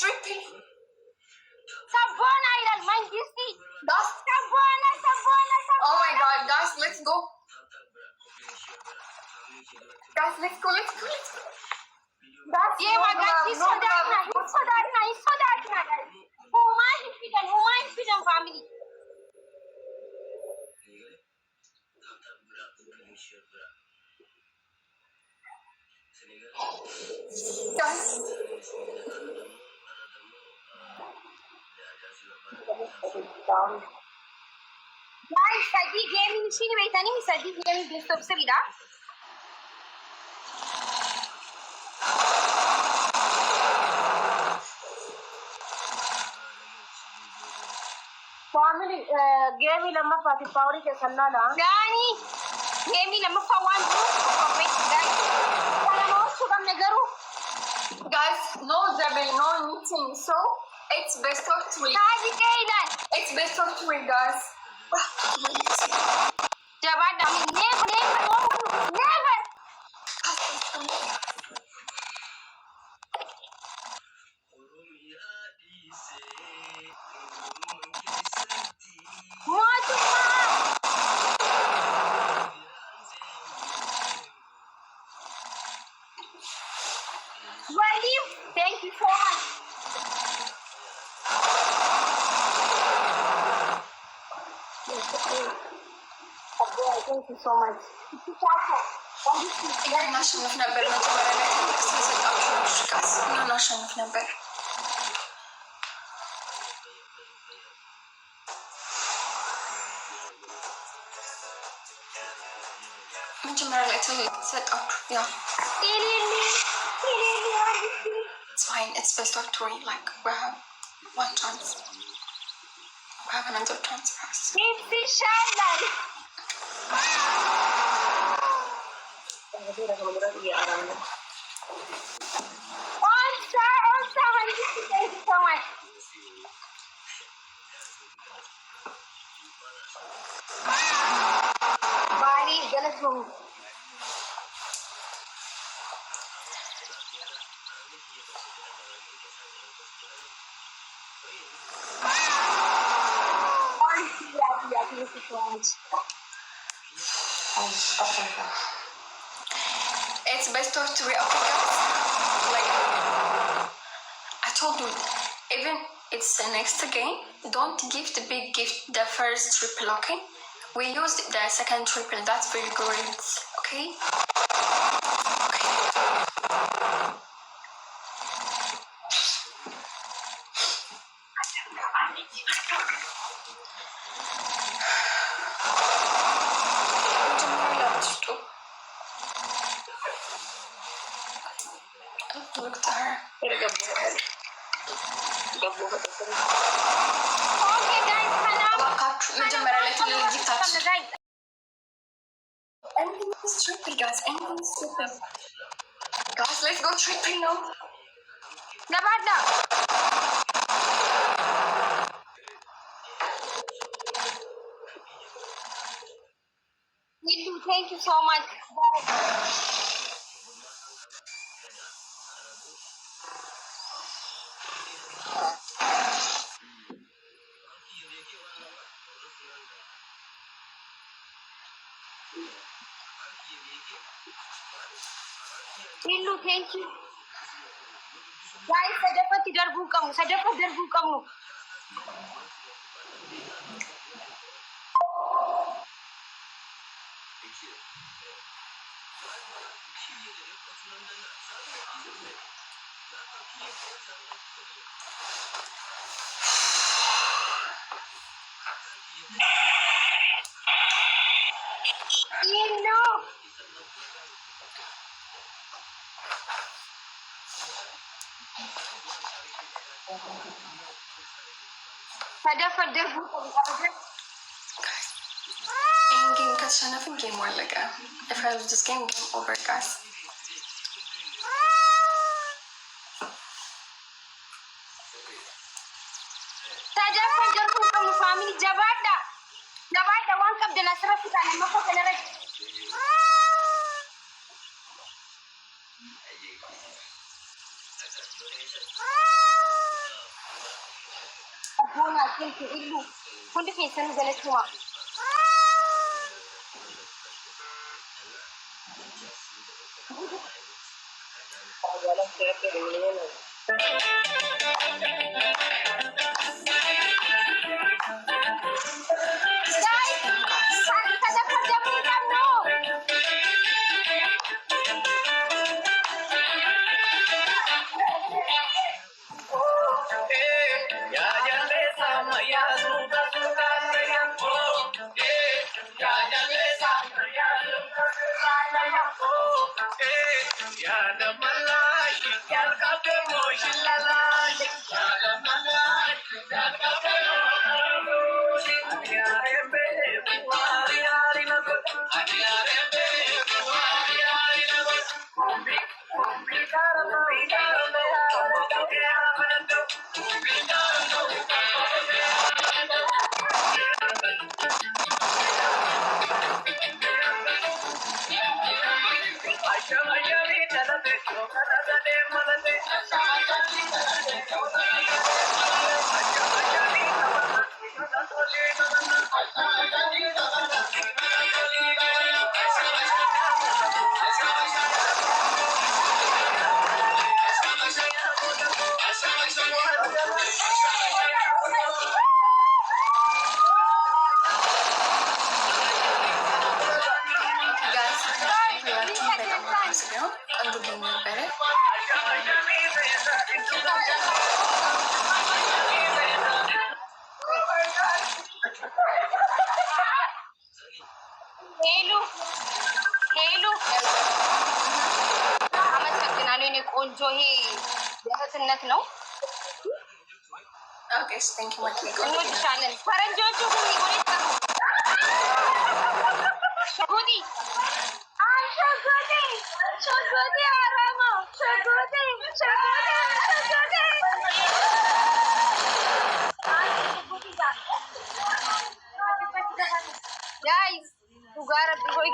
triple. Sabona ilal mangisti. Guys. Sabona. Oh my god, guys, let's go. Guys, let's go. That's Ye magat isodatna. Human freedom family. Guys. Guys, sadi gaming sini baitani mi sadi gaming desktop se bida. family gaming lama pati pawri ke Senaa la Gani gaming lama fawan dulu. Guys, kalau mau coba negaru. Guys, no double, no meeting. So it's best of 3. Sadi kailan. It's best of 3, guys. Dawwadhaa never. Walim, thank you so much. thank you so much እናሸንፍ ነበር መጀመሪያ ላይ ትልቅ ስለሰጣችሁ ጋስ እናሸንፍ ነበር። መጀመሪያ ላይ ትልቅ ሰጣችሁ ያ it's fine, it's best of 3. Like we have one chance, we have another chance for us. Thank you so much. Bali, jelas dong. Thank you so much. It's best of 3, okay guys? Like I told you, even it's the next game, don't give the big gift the first triple, okay? We used the second triple, that's very great, okay? Look at her. Okay guys, መጀመሪያ ላይ ትልልቅ ጊፍታችን anything is triple, guys, anything is triple. Guys, let's go triple now. Dawwadhaa. Thank you so much. Thank you. Guys, saya dapat darbu kamu. No. Saya dapat darbu kamu. Game ከተሸነፍን game አለቀ. If I lose this game over, guys. Saya dapat darbu kamu family Dawwadhaa. One cup de la cerveza le mojo que le re. Una kinti illu. Kundi kesan galatuma. Guys, kada padamutan no. Guys, ሁላችሁም በጣም አመሰግናለሁ። እንግዲህ ነበረ ሄሉ ሄሉ አመሰግናለሁ። እኔ ቆንጆ ይሄ የእህትነት ነው። ኦኬ ቴንክ ዩ ማኪ እንወድሻለን። ፈረንጆቹ ግን ይጎኔት ነው ሸጉዲ ሸጉዲ አራማ ሸጉዲ guys, dhugaa rabbi ho'i